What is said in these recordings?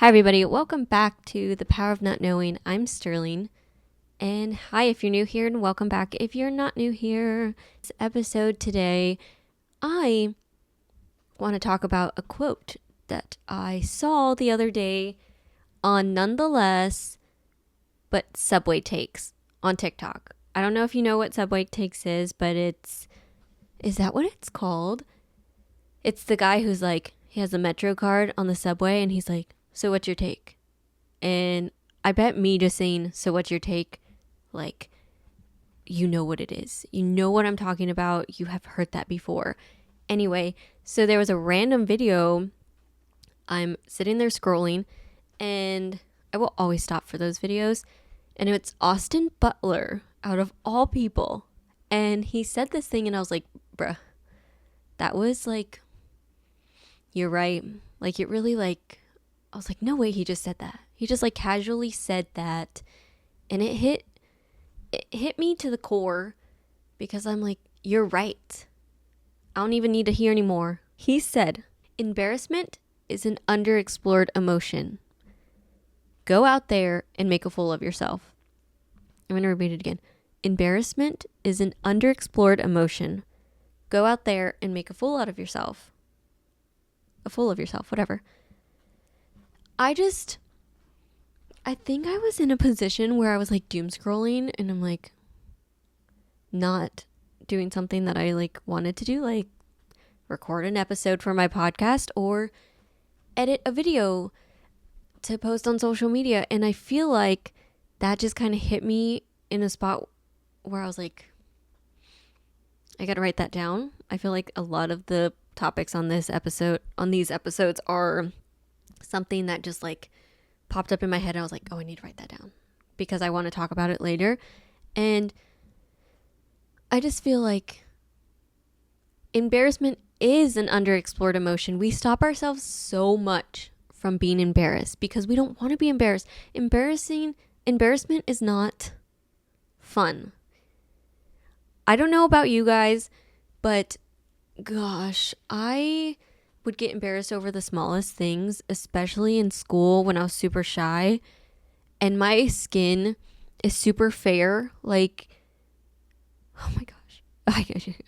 Hi, everybody. Welcome back to The Power of Not Knowing. I'm Sterling. And hi, if you're new here, and welcome back if you're not new here. This episode today, I want to talk about a quote that I saw the other day on Nonetheless, but Subway Takes on TikTok. I don't know if you know what Subway Takes is, but is that what it's called? It's the guy who's like, he has a Metro card on the subway and he's like, so what's your take? And I bet me just saying, so what's your take? Like, you know what it is. You know what I'm talking about. You have heard that before. Anyway, so there was a random video. I'm sitting there scrolling and I will always stop for those videos. And it's Austin Butler, out of all people. And he said this thing and I was like, bruh, that was like, you're right. Like, it really like, I was like, no way he just said that. He just like casually said that. And it hit me to the core because I'm like, you're right. I don't even need to hear anymore. He said, embarrassment is an underexplored emotion. Go out there and make a fool of yourself. I'm going to repeat it again. Embarrassment is an underexplored emotion. Go out there and make a fool out of yourself. A fool of yourself, whatever. I think I was in a position where I was like doom scrolling and I'm like not doing something that I like wanted to do, like record an episode for my podcast or edit a video to post on social media. And I feel like that just kind of hit me in a spot where I was like, I got to write that down. I feel like a lot of the topics on these episodes are something that just like popped up in my head. I was like, oh, I need to write that down because I want to talk about it later. And I just feel like embarrassment is an underexplored emotion. We stop ourselves so much from being embarrassed because we don't want to be embarrassed. Embarrassment is not fun. I don't know about you guys, but gosh, I would get embarrassed over the smallest things, especially in school when I was super shy. And my skin is super fair. Like, oh my gosh,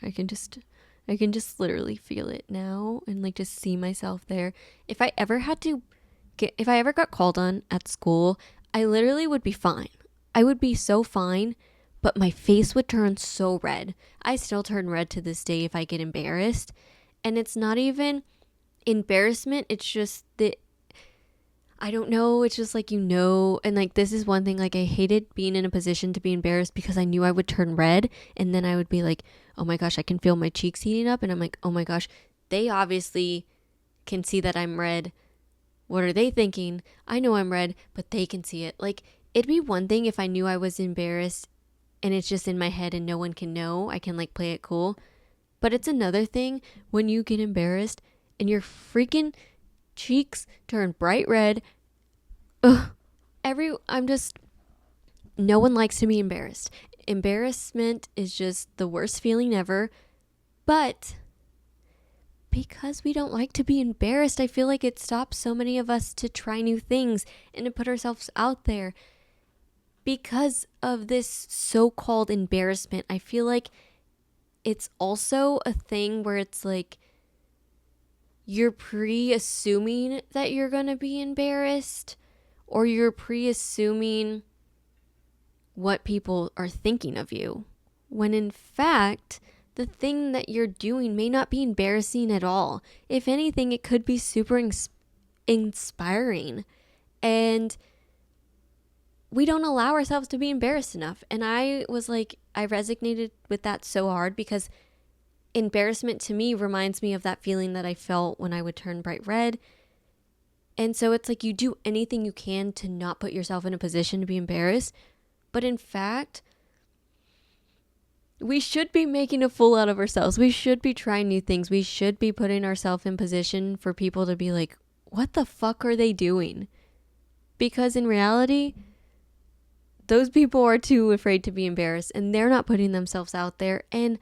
I can just literally feel it now and like just see myself there. If I ever got called on at school, I literally would be fine. I would be so fine, but my face would turn so red. I still turn red to this day if I get embarrassed. And it's not even embarrassment, it's just that I don't know, it's just like, and like this is one thing, like I hated being in a position to be embarrassed because I knew I would turn red and then I would be like, oh my gosh, I can feel my cheeks heating up and I'm like, oh my gosh, they obviously can see that I'm red. What are they thinking? I know I'm red, but they can see it. Like, it'd be one thing if I knew I was embarrassed and it's just in my head and no one can know. I can like play it cool. But it's another thing when you get embarrassed and your freaking cheeks turn bright red. Ugh. No one likes to be embarrassed. Embarrassment is just the worst feeling ever. But because we don't like to be embarrassed, I feel like it stops so many of us to try new things and to put ourselves out there. Because of this so-called embarrassment, I feel like it's also a thing where it's like, you're pre-assuming that you're going to be embarrassed or you're pre-assuming what people are thinking of you. When in fact, the thing that you're doing may not be embarrassing at all. If anything, it could be super inspiring. And we don't allow ourselves to be embarrassed enough. And I was like, I resonated with that so hard because embarrassment to me reminds me of that feeling that I felt when I would turn bright red. And so it's like you do anything you can to not put yourself in a position to be embarrassed. But in fact, we should be making a fool out of ourselves. We should be trying new things. We should be putting ourselves in position for people to be like, what the fuck are they doing? Because in reality, those people are too afraid to be embarrassed and they're not putting themselves out there. And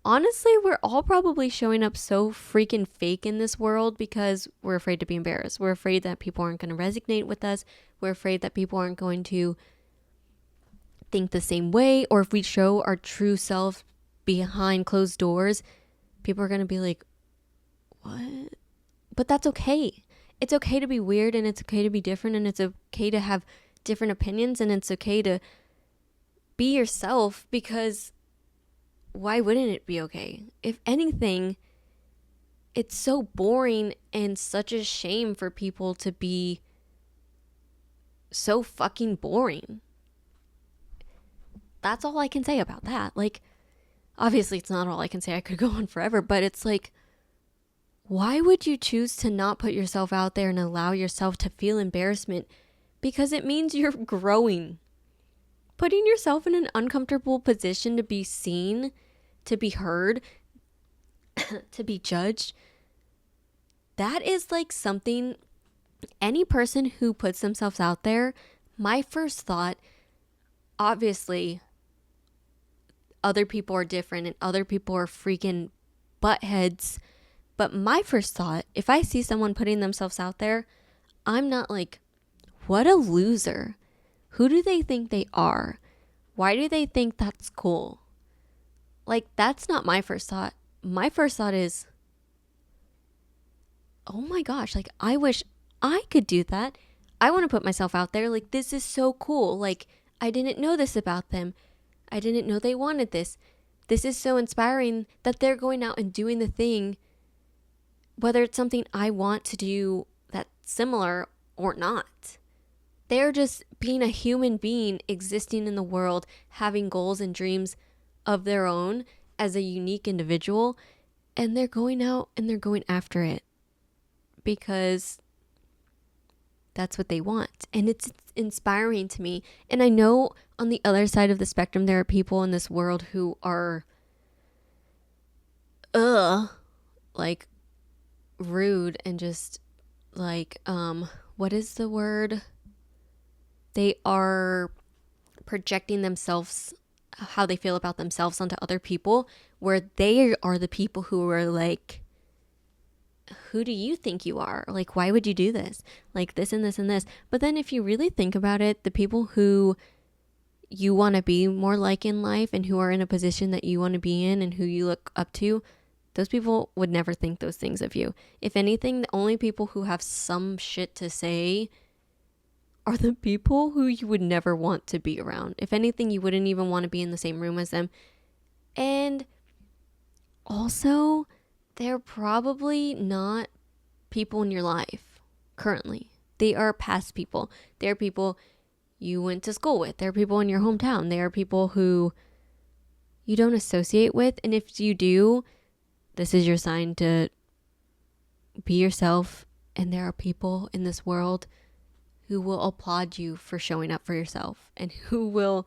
honestly, we're all probably showing up so freaking fake in this world because we're afraid to be embarrassed. We're afraid that people aren't going to resonate with us. We're afraid that people aren't going to think the same way, or if we show our true self behind closed doors, people are going to be like, what? But that's okay. It's okay to be weird, and it's okay to be different, and it's okay to have different opinions, and it's okay to be yourself, because why wouldn't it be okay? If anything, it's so boring and such a shame for people to be so fucking boring. That's all I can say about that. Like, obviously it's not all I can say. I could go on forever, but it's like, why would you choose to not put yourself out there and allow yourself to feel embarrassment? Because it means you're growing. Putting yourself in an uncomfortable position to be seen, to be heard, to be judged, that is like something, any person who puts themselves out there, my first thought, obviously, other people are different and other people are freaking buttheads. But my first thought, if I see someone putting themselves out there, I'm not like, what a loser. Who do they think they are? Why do they think that's cool? Like, that's not my first thought. My first thought is, oh my gosh, like, I wish I could do that. I want to put myself out there. Like, this is so cool. Like, I didn't know this about them. I didn't know they wanted this. This is so inspiring that they're going out and doing the thing, whether it's something I want to do that's similar or not. They're just being a human being existing in the world, having goals and dreams of their own as a unique individual, and they're going out and they're going after it because that's what they want. And it's inspiring to me. And I know on the other side of the spectrum, there are people in this world who are, like, rude and just like, what is the word? They are projecting themselves, how they feel about themselves onto other people, where they are the people who are like, who do you think you are? Like, why would you do this? Like this and this and this. But then if you really think about it, the people who you want to be more like in life and who are in a position that you want to be in and who you look up to, those people would never think those things of you. If anything, the only people who have some shit to say are the people who you would never want to be around. If anything, you wouldn't even want to be in the same room as them. And also, they're probably not people in your life currently. They are past people. They're people you went to school with. They're people in your hometown. They are people who you don't associate with. And if you do, this is your sign to be yourself. And there are people in this world who will applaud you for showing up for yourself and who will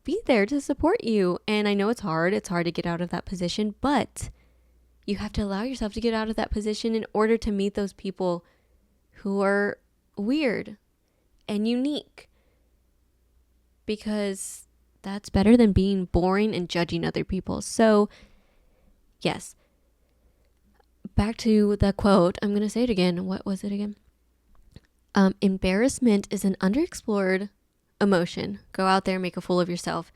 be there to support you. And I know it's hard. It's hard to get out of that position, but you have to allow yourself to get out of that position in order to meet those people who are weird and unique, because that's better than being boring and judging other people. So yes, back to the quote. I'm going to say it again. What was it again? Embarrassment is an underexplored emotion. Go out there and make a fool of yourself.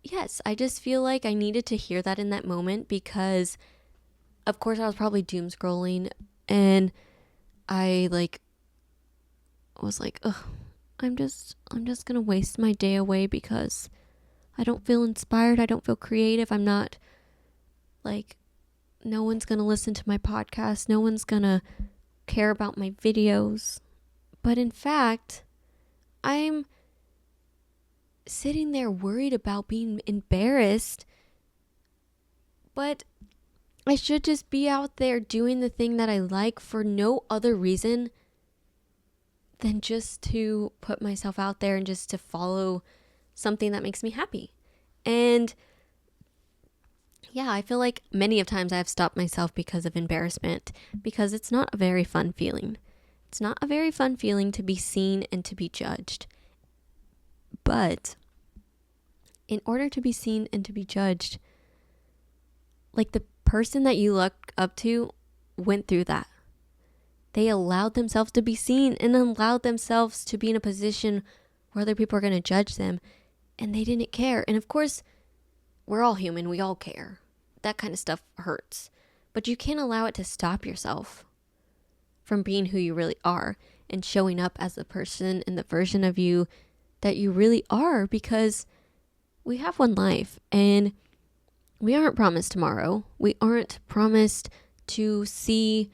Yes, I just feel like I needed to hear that in that moment because, of course, I was probably doom scrolling and I was like, ugh, I'm just going to waste my day away because I don't feel inspired. I don't feel creative. I'm not no one's going to listen to my podcast. No one's going to care about my videos. But in fact, I'm sitting there worried about being embarrassed, but I should just be out there doing the thing that I like for no other reason than just to put myself out there and just to follow something that makes me happy. And yeah, I feel like many of times I've stopped myself because of embarrassment, because it's not a very fun feeling. It's not a very fun feeling to be seen and to be judged. But in order to be seen and to be judged, like the person that you look up to went through that. They allowed themselves to be seen and allowed themselves to be in a position where other people are going to judge them, and they didn't care. And of course, we're all human. We all care. That kind of stuff hurts. But you can't allow it to stop yourself from being who you really are and showing up as the person and the version of you that you really are, because we have one life and we aren't promised tomorrow. We aren't promised to see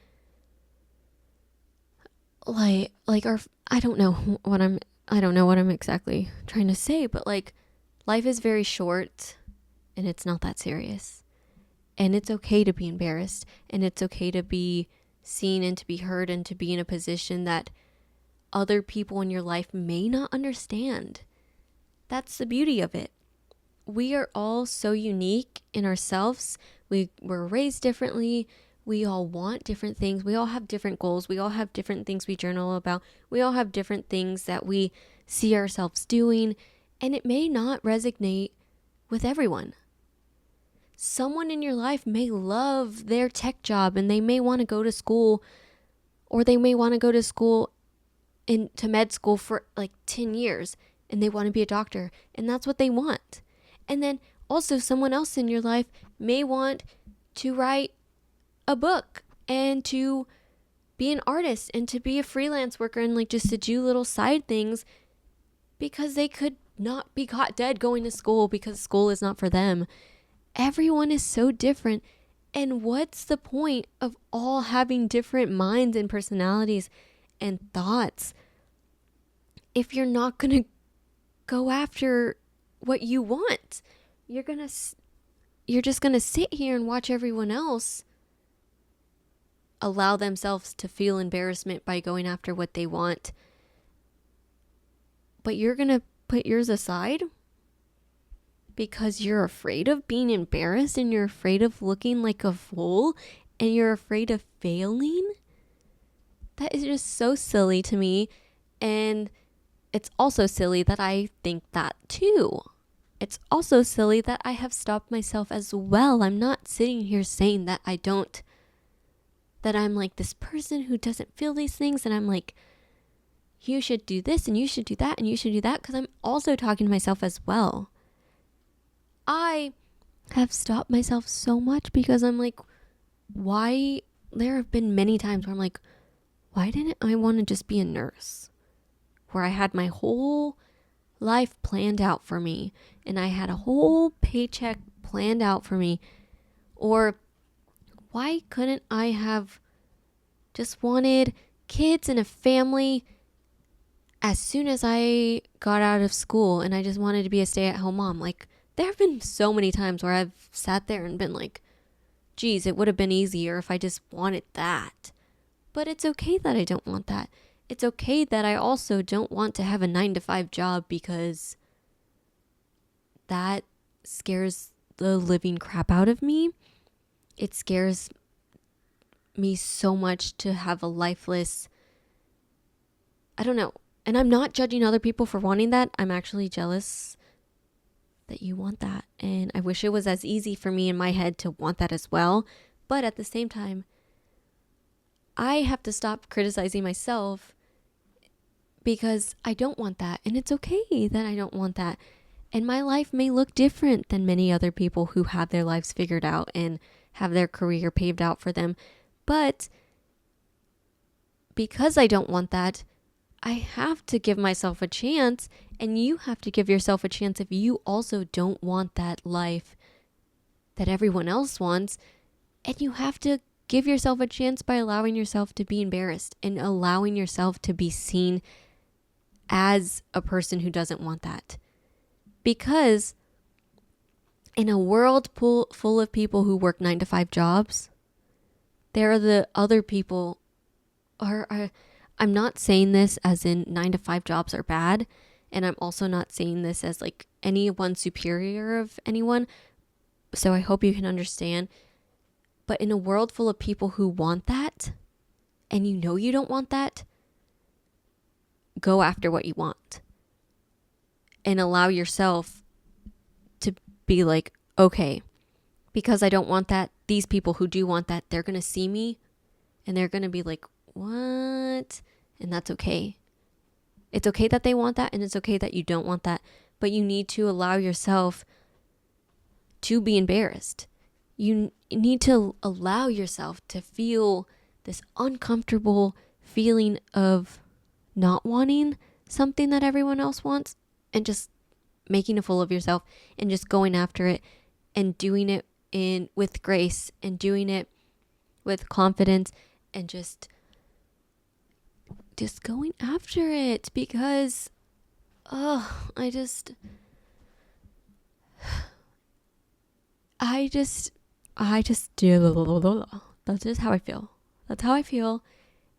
like our, I don't know what I'm exactly trying to say, but like life is very short and it's not that serious. And it's okay to be embarrassed, and it's okay to be seen and to be heard and to be in a position that other people in your life may not understand. That's the beauty of it. We are all so unique in ourselves. We were raised differently. We all want different things. We all have different goals. We all have different things we journal about. We all have different things that we see ourselves doing, and it may not resonate with everyone. Someone in your life may love their tech job and they may want to go to school, or they may want to go to school into med school for like 10 years and they want to be a doctor, and that's what they want. And then also someone else in your life may want to write a book and to be an artist and to be a freelance worker and like just to do little side things because they could not be caught dead going to school because school is not for them. Everyone is so different. And what's the point of all having different minds and personalities and thoughts if you're not going to go after what you want? You're just going to sit here and watch everyone else allow themselves to feel embarrassment by going after what they want. But you're going to put yours aside because you're afraid of being embarrassed and you're afraid of looking like a fool and you're afraid of failing? That is just so silly to me. And it's also silly that I think that too. It's also silly that I have stopped myself as well. I'm not sitting here saying that that I'm like this person who doesn't feel these things and I'm like, you should do this and you should do that and you should do that, because I'm also talking to myself as well. I have stopped myself so much because I'm like, why? There have been many times where I'm like, why didn't I want to just be a nurse? Where I had my whole life planned out for me and I had a whole paycheck planned out for me. Or why couldn't I have just wanted kids and a family as soon as I got out of school and I just wanted to be a stay-at-home mom? Like, there have been so many times where I've sat there and been like, geez, it would have been easier if I just wanted that. But it's okay that I don't want that. It's okay that I also don't want to have a 9-to-5 job because that scares the living crap out of me. It scares me so much to have a lifeless, I don't know. And I'm not judging other people for wanting that. I'm actually jealous that you want that. And I wish it was as easy for me in my head to want that as well. But at the same time, I have to stop criticizing myself because I don't want that. And it's okay that I don't want that. And my life may look different than many other people who have their lives figured out and have their career paved out for them. But because I don't want that, I have to give myself a chance, and you have to give yourself a chance if you also don't want that life that everyone else wants. And you have to give yourself a chance by allowing yourself to be embarrassed and allowing yourself to be seen as a person who doesn't want that. Because in a world full of people who work 9-to-5 jobs, there are the other people I'm not saying this as in 9-to-5 jobs are bad. And I'm also not saying this as like anyone superior of anyone. So I hope you can understand. But in a world full of people who want that, and you know you don't want that, go after what you want. And allow yourself to be like, okay. because I don't want that. These people who do want that, they're going to see me and they're going to be like, what? And that's okay. It's okay that they want that, and it's okay that you don't want that. But you need to allow yourself to be embarrassed. You need to allow yourself to feel this uncomfortable feeling of not wanting something that everyone else wants, and just making a fool of yourself and just going after it and doing it with grace and doing it with confidence and just going after it, because that's just how I feel. That's how I feel.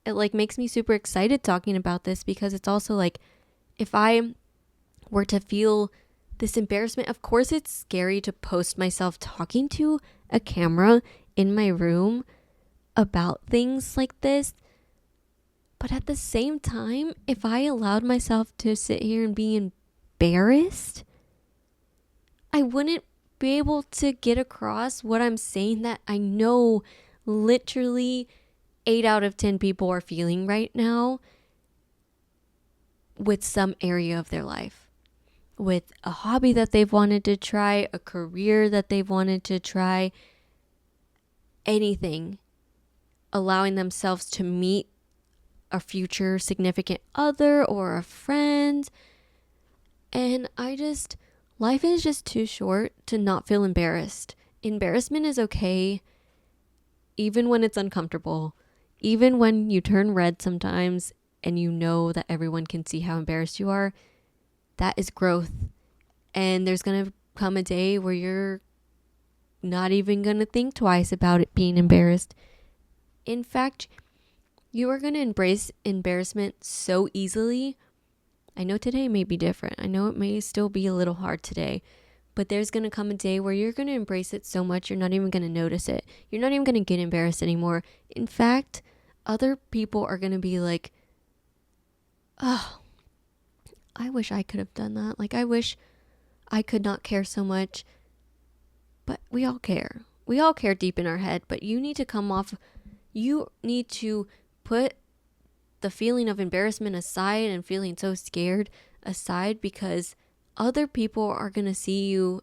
It like makes me super excited talking about this, because it's also like, if I were to feel this embarrassment, of course it's scary to post myself talking to a camera in my room about things like this. But at the same time, if I allowed myself to sit here and be embarrassed, I wouldn't be able to get across what I'm saying, that I know literally 8 out of 10 people are feeling right now with some area of their life, with a hobby that they've wanted to try, a career that they've wanted to try, anything, allowing themselves to meet a future significant other or a friend. And life is just too short to not feel embarrassed. Embarrassment is okay, even when it's uncomfortable, even when you turn red sometimes and you know that everyone can see how embarrassed you are. That is growth. And there's going to come a day where you're not even going to think twice about it being embarrassed. In fact, you are going to embrace embarrassment so easily. I know today may be different. I know it may still be a little hard today, but there's going to come a day where you're going to embrace it so much you're not even going to notice it. You're not even going to get embarrassed anymore. In fact, other people are going to be like, oh, I wish I could have done that. Like, I wish I could not care so much. But we all care. We all care deep in our head, but you need to put the feeling of embarrassment aside and feeling so scared aside, because other people are going to see you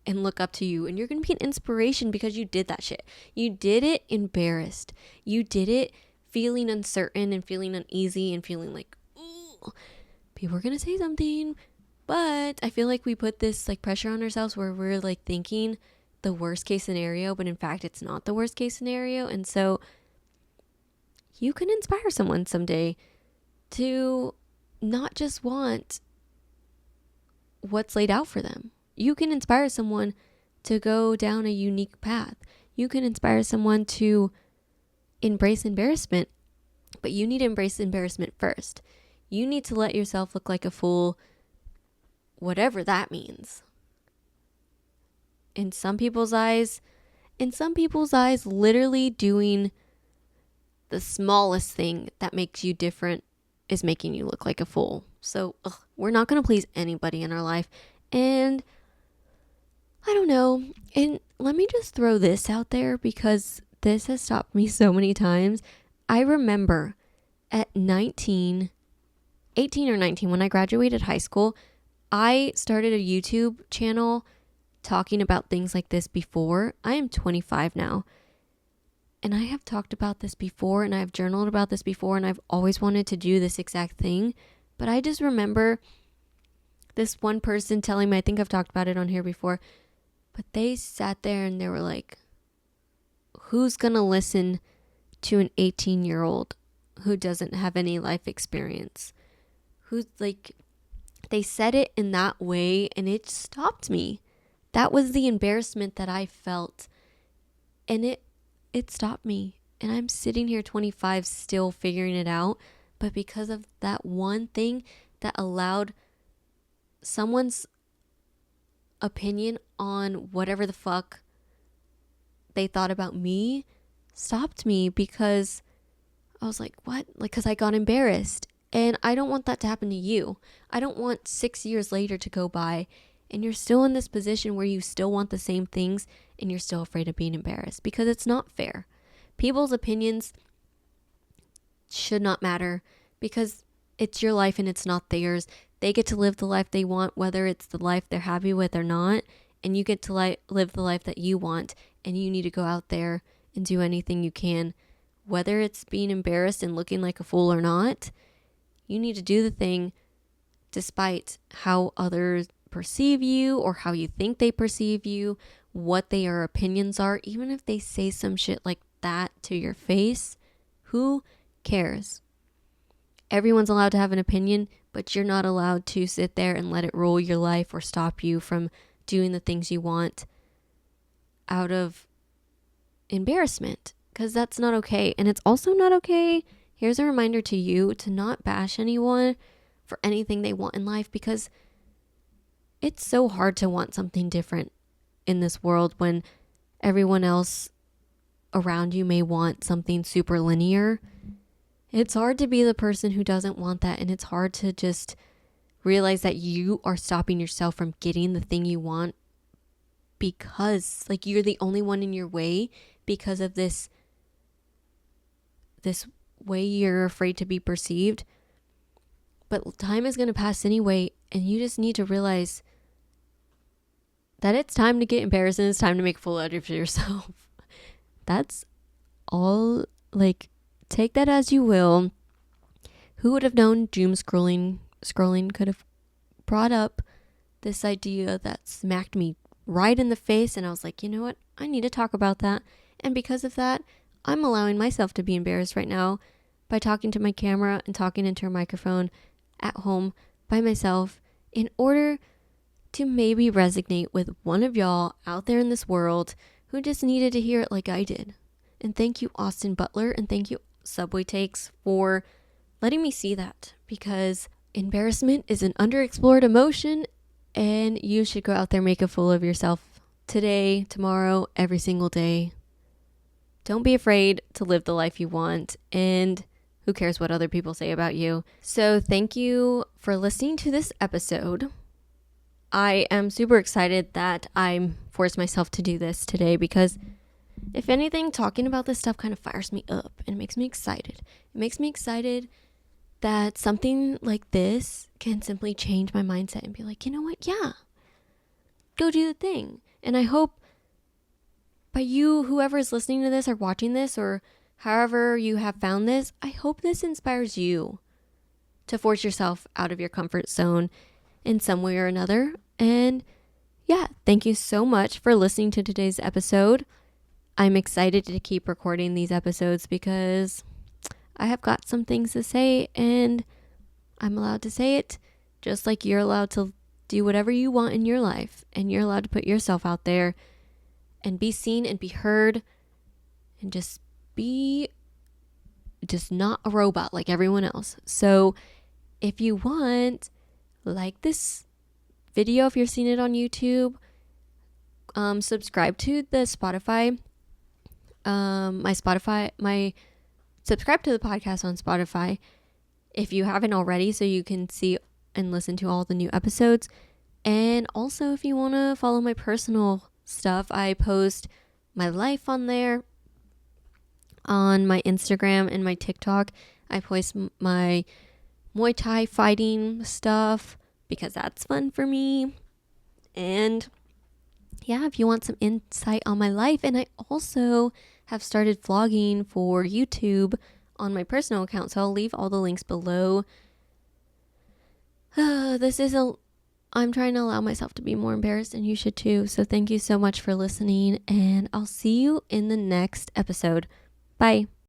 and look up to you, and you're going to be an inspiration because you did that shit. You did it embarrassed. You did it feeling uncertain and feeling uneasy and feeling like, ooh, people are going to say something. But I feel like we put this like pressure on ourselves where we're like thinking the worst case scenario, but in fact it's not the worst case scenario. And so you can inspire someone someday to not just want what's laid out for them. You can inspire someone to go down a unique path. You can inspire someone to embrace embarrassment, but you need to embrace embarrassment first. You need to let yourself look like a fool, whatever that means. In some people's eyes, literally doing the smallest thing that makes you different is making you look like a fool. So we're not going to please anybody in our life. And I don't know. And let me just throw this out there, because this has stopped me so many times. I remember at 18 or 19, when I graduated high school, I started a YouTube channel talking about things like this before. I am 25 now. And I have talked about this before, and I've journaled about this before, and I've always wanted to do this exact thing. But I just remember this one person telling me, I think I've talked about it on here before, but they sat there and they were like, who's going to listen to an 18-year-old who doesn't have any life experience? Who's like, they said it in that way, and it stopped me. That was the embarrassment that I felt. And it stopped me. And I'm sitting here 25 still figuring it out. But because of that one thing that allowed someone's opinion on whatever the fuck they thought about me stopped me, because I was like, what? Like, because I got embarrassed. And I don't want that to happen to you. I don't want 6 years later to go by and you're still in this position where you still want the same things and you're still afraid of being embarrassed, because it's not fair. People's opinions should not matter because it's your life and it's not theirs. They get to live the life they want, whether it's the life they're happy with or not. And you get to live the life that you want. And you need to go out there and do anything you can, whether it's being embarrassed and looking like a fool or not. You need to do the thing despite how others perceive you or how you think they perceive you, what their opinions are. Even if they say some shit like that to your face, who cares? Everyone's allowed to have an opinion, but you're not allowed to sit there and let it rule your life or stop you from doing the things you want out of embarrassment, because that's not okay. And it's also not okay, here's a reminder to you, to not bash anyone for anything they want in life, because it's so hard to want something different in this world when everyone else around you may want something super linear. It's hard to be the person who doesn't want that, and it's hard to just realize that you are stopping yourself from getting the thing you want because like you're the only one in your way because of this way you're afraid to be perceived. But time is going to pass anyway, and you just need to realize that it's time to get embarrassed and it's time to make a fool out of yourself. That's all. Like, take that as you will. Who would have known doom scrolling could have brought up this idea that smacked me right in the face, and I was like, you know what? I need to talk about that. And because of that, I'm allowing myself to be embarrassed right now by talking to my camera and talking into a microphone at home by myself in order to maybe resonate with one of y'all out there in this world who just needed to hear it like I did. And thank you, Austin Butler, and thank you, Subway Takes, for letting me see that, because embarrassment is an underexplored emotion, and you should go out there and make a fool of yourself today, tomorrow, every single day. Don't be afraid to live the life you want, and who cares what other people say about you. So thank you for listening to this episode. I am super excited that I forced myself to do this today, because if anything, talking about this stuff kind of fires me up and makes me excited. It makes me excited that something like this can simply change my mindset and be like, you know what? Yeah, go do the thing. And I hope by you, whoever is listening to this or watching this or however you have found this, I hope this inspires you to force yourself out of your comfort zone in some way or another. And yeah, thank you so much for listening to today's episode. I'm excited to keep recording these episodes because I have got some things to say, and I'm allowed to say it just like you're allowed to do whatever you want in your life, and you're allowed to put yourself out there and be seen and be heard and just be not a robot like everyone else. So if you want, like this video if you're seeing it on YouTube, subscribe to the Spotify, subscribe to the podcast on Spotify if you haven't already, so you can see and listen to all the new episodes. And also, if you want to follow my personal stuff, I post my life on there, on my Instagram and my TikTok. I post my Muay Thai fighting stuff because that's fun for me. And yeah, if you want some insight on my life, and I also have started vlogging for YouTube on my personal account, so I'll leave all the links below. I'm trying to allow myself to be more embarrassed, and you should too. So thank you so much for listening, and I'll see you in the next episode. Bye.